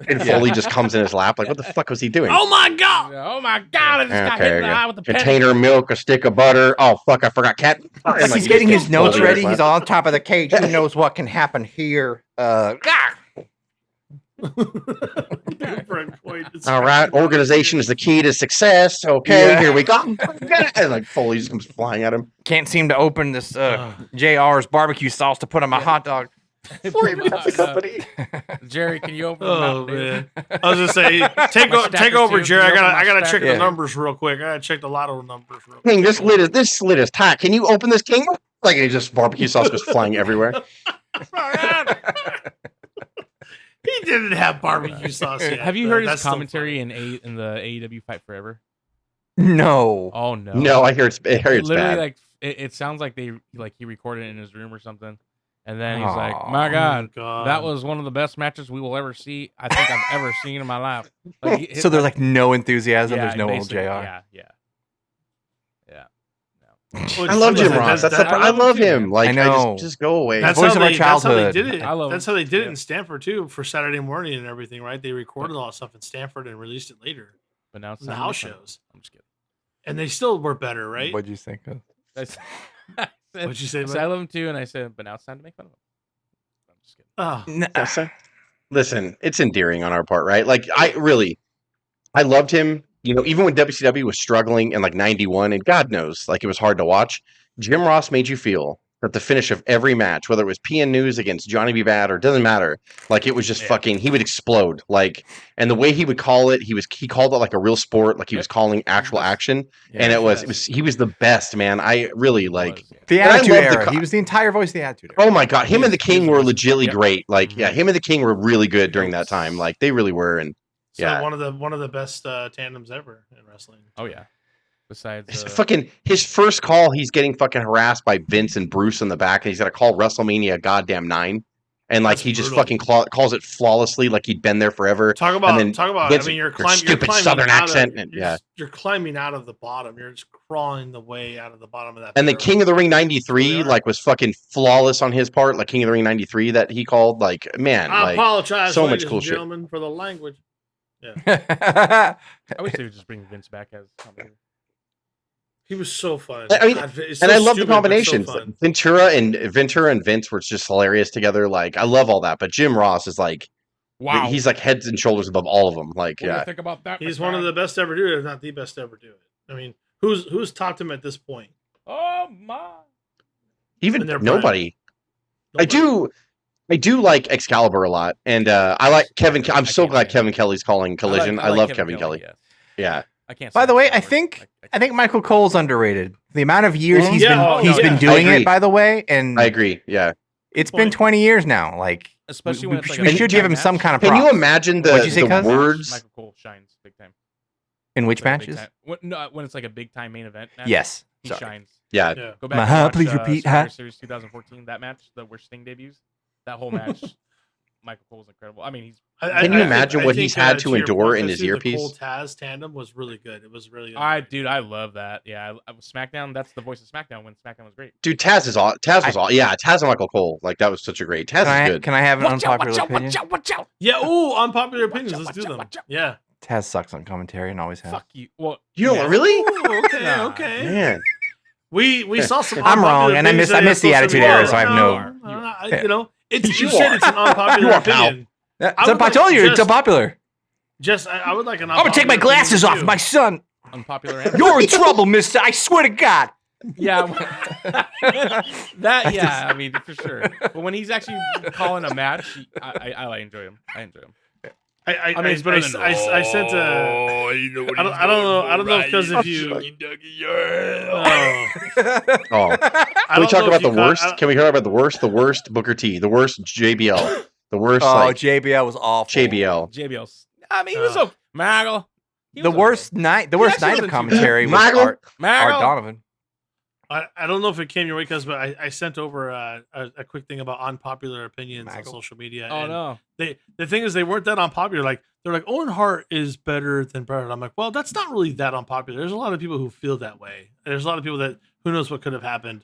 and Yeah. Foley just comes in his lap. Like, what the fuck was he doing? Oh my god! Oh my god! I just got hit in the eye with a penny. Container of milk, a stick of butter. Oh fuck, I forgot cat. Like And, he's getting his notes Foley ready. was He's like- on top of the cage. He knows what can happen here. All right, organization is the key to success. Okay, Yeah. here we go. And like Foley just comes flying at him. Can't seem to open this JR's barbecue sauce to put on my hot dog. Jerry, can you open? Oh the man, I was gonna say take My stacker over, too. Jerry. Can you open my I gotta check stacker? the Yeah. numbers real quick. I gotta check the lotto numbers real quick. King, this lid is tight. Can you open this, King? Like it just barbecue sauce goes flying everywhere. He didn't have barbecue sauce yet. Have you but heard that's his still commentary in the AEW Fight Forever? No. Oh no! No, I hear it's Literally, bad. like it sounds like he recorded it in his room or something, and then he's like, "My Aw. God, God. that was one of the best matches we will ever see. I think I've ever seen in my life." Like, So there's like no enthusiasm. yeah, There's no old JR. basically, Yeah. Well, I love it's Jim funny, Ross. that- I love him. Like I know. just go away. That's Voice how of our they, that's how they childhood. did it. I love That's him. how they did it Yeah. in Stanford too for Saturday morning and everything, right? They recorded all that stuff in Stanford and released it later But now it's in the time to house make fun. shows, I'm just kidding. and they still were better, right? What'd you think of? I said, What'd you say, I said, bud? I love him too, and I said, but now it's time to make fun of him. I'm just kidding. Oh, Listen, it's endearing on our part, right? Like I loved him. You know, even when WCW was struggling in like '91, and God knows, like it was hard to watch. Jim Ross made you feel that the finish of every match, whether it was PN News against Johnny B. Bad or it doesn't matter, like it was just fucking. He would explode, like, and the way he would call it, he called it like a real sport, like he was calling actual action, and he was the best, man. I really like. The And I Attitude love the Era. co- He was the entire voice of the Attitude Era. Oh my God, him and the King were legitly Yep. great. Like, yeah, Mhm. him and the King were really good during that time. Like, they really were. And so yeah. one of the best tandems ever in wrestling. Oh yeah. Besides, it's fucking his first call, he's getting fucking harassed by Vince and Bruce in the back, and he's got to call WrestleMania goddamn 9, and like That's he just brutal. fucking calls it flawlessly, like he'd been there forever. Talk And then about. Vince I mean, you're with climbing. You're stupid climbing Southern out accent, Of, and- you're, yeah. just- you're climbing out of the bottom. You're just crawling the way out of the bottom of that. And then barrel. King of the Ring '93, Yeah. like, was fucking flawless on his part. Like King of the Ring '93 that he called, like, man, I like apologize, so much ladies cool and shit. gentlemen, for the language. I wish they would just bring Vince back as commentator. He was so fun. I mean, it's and so I love the stupid, but so combinations. fun. Ventura and Vince were just hilarious together. Like, I love all that. But Jim Ross is like, Wow. he's like heads and shoulders above all of them. Like, What do you yeah. think about that? He's one of the best to ever do it, if not the best to ever do it. I mean, who's topped him at this point? Oh my! Even in their nobody. Nobody. I do like Excalibur a lot, and I like Kevin. I'm so glad Kevin Kelly's calling Collision. I love Kevin Kelly. Yes. Yeah. I can't. By say the way, I Excalibur. think Michael Cole's underrated. The amount of years he's Yeah, been I doing agree. it, by the way, and I agree. Yeah. it's been 20 years now. Like, especially we, when it's like we a should big give time him some match. kind of Can props. you imagine What'd you say, the cuz? words? Michael Cole shines big time. In which Like a big matches? time- when it's like a big time main event match. Yes. He Sorry. shines. Yeah. Yeah. Go back. My and heart, watch, please repeat, Survivor huh? Series 2014. That match, where Sting debuts. That whole match. Michael Cole's incredible. I mean, he's. Can you imagine what he's had to your endure point, in I his see earpiece? The Cole Taz tandem was really good. It was really. Dude, I love that. Yeah, I SmackDown. That's the voice of SmackDown when SmackDown was great. Dude, Taz was all. Yeah, Taz and Michael Cole. Like, that was such a great. Taz is good. Can I have an unpopular opinion? Watch out! Yeah. Oh, unpopular opinions. Let's do them. watch out. Yeah. Taz sucks on commentary and always has. Fuck you. Well, You don't really? Ooh, okay. Nah. Okay. Man. We saw some. I'm wrong, unpopular and I opinions miss today the on Attitude social Era, media. so I have no- You know, it's You you said are. it's an unpopular You are, pal. opinion. I told you, it's unpopular. I would like an. I'm gonna take my glasses off, too. my son. unpopular. Answer. You're in trouble, mister. I swear to God. Yeah, that. Yeah, I mean for sure. But when he's actually calling a match, I enjoy him. I enjoy him. I mean, it's better than. I sent a. I don't know because if you. Oh. Can we talk about the worst? Can we talk about the worst? The worst Booker T. The worst JBL. The worst. Oh, Like, JBL was awful. JBL. JBL's. I mean, he was okay. Maggle. The worst night. The worst actually night of wasn't too commentary was bad. Art Maggle. Donovan. I don't know if it came your way, but I sent over a quick thing about unpopular opinions on social media. Oh and no. the thing is, they weren't that unpopular. Like, they're like, Owen Hart is better than Bret Hart. I'm like, well, that's not really that unpopular. There's a lot of people who feel that way. There's a lot of people that who knows what could have happened.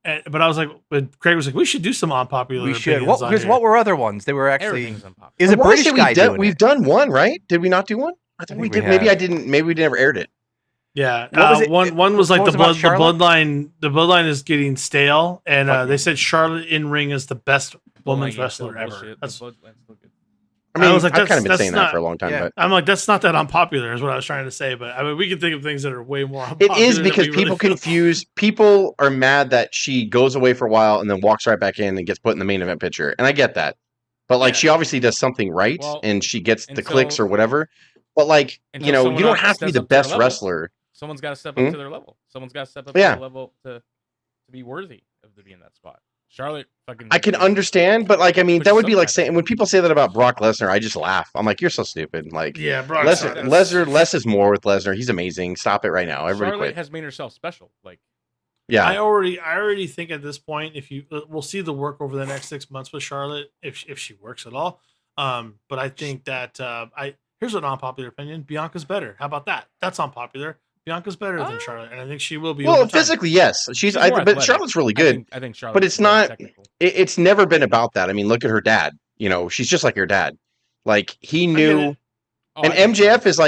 But I was like, but Craig was like, we should do some unpopular. We should. opinions on Because here. what were other ones? They were actually. Everything's unpopular. Is a Why British should guy doing We've it? done one, right? Did we not do one? I think we think we did. Maybe have. I didn't. Maybe we never aired it. Yeah, What was it? one was like What was about the Charlotte? bloodline. The bloodline is getting stale, and they said Charlotte in ring is the best women's wrestler ever. That's, I mean, I was like, I've kind of been that's saying that not- for a long time, yeah. but I'm like, that's not that unpopular, is what I was trying to say. But I mean, we can think of things that are way more. it Unpopular is that because we really people feel. confuse. People are mad that she goes away for a while and then walks right back in and gets put in the main event picture, and I get that. But like, Yeah. she obviously does something right, Well, and she gets the until- clicks or whatever. But like, until you know, someone you don't else have to be steps the up to their best level. wrestler. Someone's got to step Hmm? up to their level. Someone's got to step up Yeah. to their level to be worthy of to be in that spot. Charlotte fucking. I can understand, but like, I mean, Which that is would be like sometimes- saying when people say that about Brock Lesnar, I just laugh. I'm like, you're so stupid. Like, Yeah, Brock Lesnar, less is more with Lesnar. He's amazing. Stop it right now. Everybody Charlotte quit. has made herself special. Like, Yeah. I already think at this point, if you we'll see the work over the next 6 months with Charlotte, if she works at all. But I think that here's an unpopular opinion: Bianca's better. How about that? That's unpopular. Bianca's better than Charlotte, and I think she will be. Well, over time. physically, yes. she's But more athletic. Charlotte's really good. I think Charlotte. But it's not. It's never been about that. I mean, look at her dad. You know, she's just like her dad. Like, he knew. Oh, And MJF is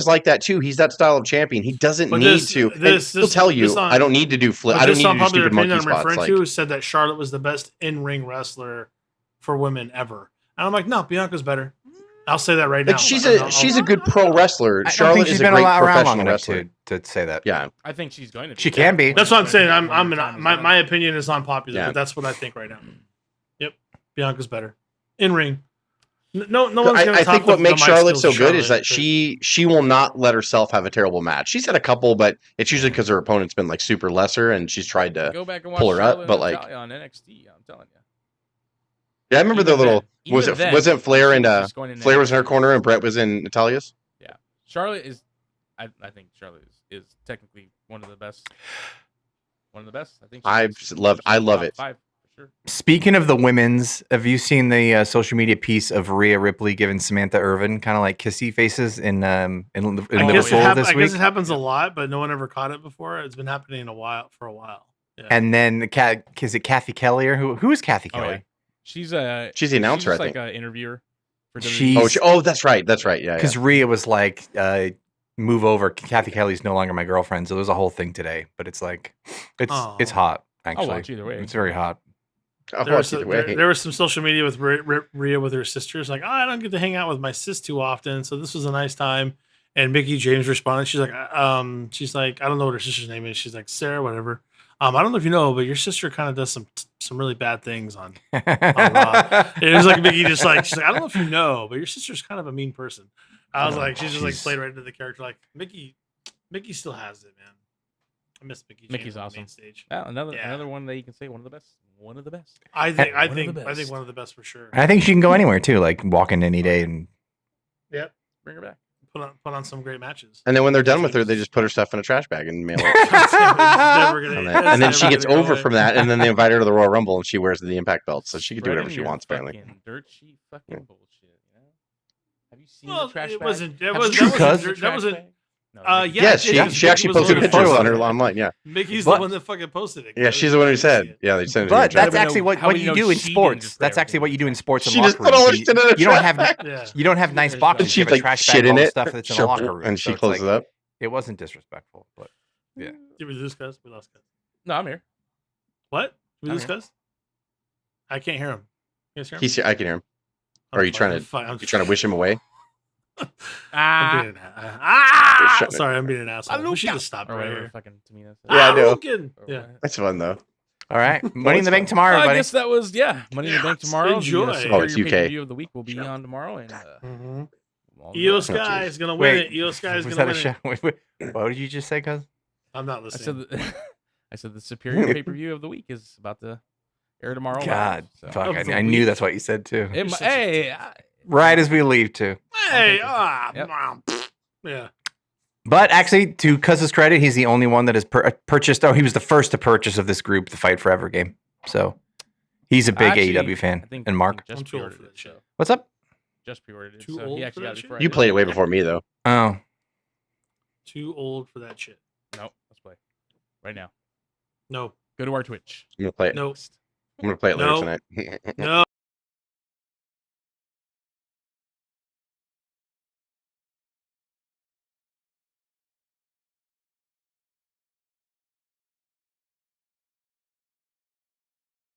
like that too. He's that style of champion. He doesn't But need this- to. this- He'll tell you, this on- I don't need to do flip. But I don't this need to do unpopular stupid opinion monkey I'm spots. referring Like, to said that Charlotte was the best in-ring wrestler for women ever, and I'm like, no, Bianca's better. I'll say that right now. like she's a good pro wrestler. I don't Charlotte think is she's a been great around long professional enough wrestler. to say that. Yeah, I think she's going to. Be. She can be. That's what I'm saying. When the time is right. My opinion is unpopular, Yeah. but that's what I think right now. Yep, Bianca's better in ring. No one's I gonna top think what the makes mic Charlotte skills so of good is that Charlotte, she will not let herself have a terrible match. She's had a couple, but it's usually because her opponent's been like super lesser, and she's tried to. Go back and watch pull her up, Charlotte but, and like- Natalya on NXT. I'm telling you. Yeah, I remember the Even little. then- Was even it then, wasn't Flair she and was just going in Flair was in her NXT. corner and Brett was in Natalia's? Charlotte is. I think Charlotte is technically one of the best. One of the best. I think. I love top it. 5 for sure. Speaking of the women's, have you seen the social media piece of Rhea Ripley giving Samantha Irvin kind of like kissy faces in I Liverpool guess, this I week? guess it happens a lot, but no one ever caught it before. It's been happening for a while. Yeah. And then is it Kathy Kelly or who is Kathy Oh, Kelly? yeah. She's She's the announcer, She's I like think. an interviewer for She's- Oh, that's right. That's right. Yeah. Because Rhea was like, move over. Kathy Kelly's no longer my girlfriend. So there's a whole thing today. But it's like, it's hot, actually. I'll watch either way. It's very hot. I'll There was, watch either way. there was some social media with Rhea with her sisters. Like, I don't get to hang out with my sis too often, so this was a nice time. And Mickey James responded. She's like, I don't know what her sister's name is. She's like, Sarah, whatever. I don't know if you know, but your sister kind of does some really bad things on Raw. It was like Mickey just like, she's like, I don't know if you know, but your sister's kind of a mean person. I was like, she's just like played right into the character. Like Mickey still has it, man. I miss Mickey James. Mickey's on the awesome. main stage. Another one that you can say one of the best. One of the best. I think best. one of the best for sure. I think she can go anywhere too, like walk in any day and Yep. Bring her back. Put on some great matches. And then when they're done with her, they just put her stuff in a trash bag and mail it. And then she gets over from that, and then they invite her to the Royal Rumble, and she wears the Impact belt, so she can do whatever she wants. Apparently, Dirt sheet fucking bullshit. You know? Have you seen Well, the trash it bag? wasn't. Have That you wasn't. seen the That trash wasn't. bag? No, Yeah, yes, she actually posted Mickey pictures was on her the one. online. Yeah, Mickey's But- the one that fucking posted it. yeah, she's the one who said. Yeah, they sent it. But to her. that's actually what How would you you know do in she didn't sports. just put That's actually what you do in sports. She and just locker put all her rooms. shit in a You don't trash have bag. Yeah. you don't have nice boxes. And she You have like a trash shit bag in all the it, stuff that's in the locker room. and she So it's closes like, it up. It wasn't disrespectful, but Did we lose Cuz? We lost Cuz. No, I'm here. What? Did we I'm lose Cuz? I can't hear him. You guys hear him? He's here. I can hear him. Or are you trying to wish him away? I'm being Shut it. sorry, I'm being an asshole. We should have stopped Or right whatever here. fucking Tamina said. Yeah, I know. Logan. Or Yeah. what? That's fun though. all right. Money in the Bank tomorrow, I everybody. guess that was Money in the Bank tomorrow. enjoy. The, Oh, it's Superior UK. Pay-per-view of the week will be on tomorrow, and Io Oh, Sky geez. is gonna win Wait, it. Io Sky is was gonna that a win show? it. What did you just say, cuz? I'm not I listening. said I said the Superior Pay-per-view of the week is about to air tomorrow. live, God, so. fuck! Of the I knew week. that's what you said too. It, such a hey, Right as we leave too. Hey, Yep. mom. Yeah. But actually, to Cuz's credit, he's the only one that has purchased. Oh, he was the first to purchase of this group, the Fight Forever game. So he's a big Actually, AEW fan. I think And Mark, I'm just too old pre-ordered for it. that shit. So what's up? just pre-ordered it. Too So old he for actually that got it shit? before I You did. played it way before me though. Oh, Too old for that shit. No, let's play right now. No. Go to our Twitch. I'm gonna play it. No. I'm gonna play it later No. tonight. No.